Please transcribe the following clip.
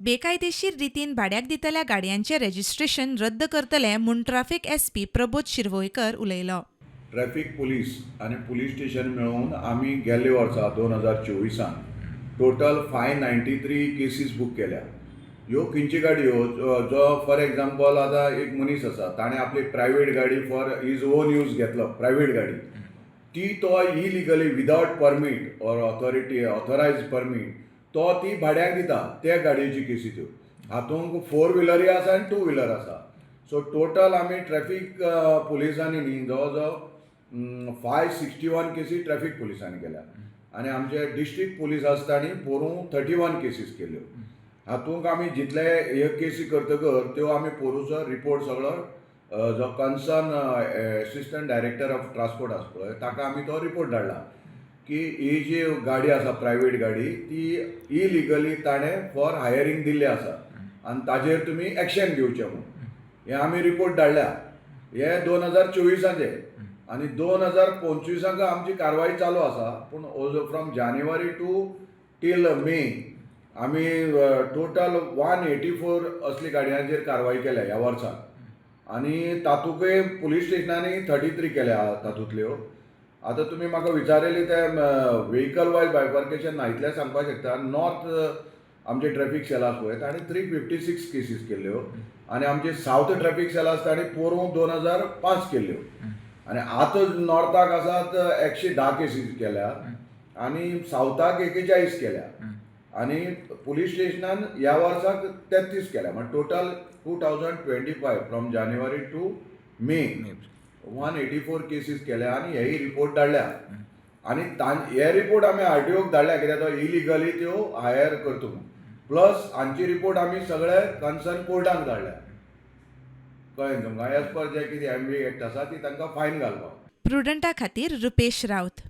बेकायदेशीर रितीन भाड्याक दितल्या गाडयांचें रजिस्ट्रेशन रद्द करतले म्हूण ट्रॅफिक एसपी प्रबोध शिरवयकर उलयलो. ट्रॅफिक पुलीस आणि पुलीस स्टेशन मेळून आमी गेल्ले वर्सा 2024 टोटल 593 केसीस बूक केल्या. ह्यो खंयच्यो गाडयो जो फॉर एग्जाम्पल आतां एक मनीस आसा, ताणें आपली प्रायवेट गाडी फॉर हीज ओन यूज घेतलो, प्रायवेट गाडी ती तो illegally without permit or authorise permit तो ती भाड्याक दिता, त्या गाडयेची केसी त्यो. हातूंत 4 व्हिलरी आसा आनी 2 व्हिलर आसा. सो टोटल आमी ट्रॅफिक पुलिसांनी न्ही जवळ जवळ 561 केसी ट्रॅफिक पुलिसांनी केल्या आनी आमचे डिस्ट्रिक्ट पुलीस आसता न्ही पोरूं 31 केसीस केल्यो. हातूंत आमी जितले ह्यो केसी करतकर त्यो आमी पोरूचो रिपोर्ट सगळो जो concern assistant director of transport आसा पळय ताका आमी तो रिपोर्ट धाडला की ही जी गाडी आसा प्रायवेट गाडी ती इलिगली ताणें फॉर हायरिंग दिल्ली आसा आनी ताजेर तुमी एक्शन घेवचें म्हणून हें आमी रिपोर्ट धाडल्या. हे 2024 आनी 2025 आमची कारवाई चालू आसा. पूण फ्रॉम जानेवारी टू टील मे आमी टोटल 184 असली गाडयांचेर कारवाई केल्या ह्या वर्साक आनी तातूंतय पुलीस स्टेशनांनी 33 केल्या तातूंतल्यो. आतां तुमी म्हाका विचारिल्ली ते व्हेकल वायज बायफर्केशन ना इतलें सांगपाक शकता. नॉर्थ आमचे ट्रॅफिक सेल आसा पळय ताणें 356 केसीस केल्ल्यो आनी आमचे सावथ ट्रॅफिक सेल आसा ताणें पोरूं 2005 केल्ल्यो आनी आतां नॉर्थाक आसात 110 केसीस केल्या आनी सावथाक 41 केल्या आनी पुलीस स्टेशनान ह्या वर्साक 33 केल्या. म्हणजे टोटल 2025 फ्रॉम जानेवारी टू मे 184 केसीस केल्या आनी हेय रिपोर्ट धाडल्या आनी हे रिपोर्ट आमी आरटीओक धाडल्या कित्याक तो इलिगली त्यो हायर करता म्हणून. प्लस हांची रिपोर्ट आमी सगळे कन्सर्न कोर्टाक धाडल्या. कळ्ळें तुमकां. एज पर जे कितें एमवी एक्ट आसा ती तांकां फायन घालपाक. प्रुडंटा खातीर रुपेश रावत.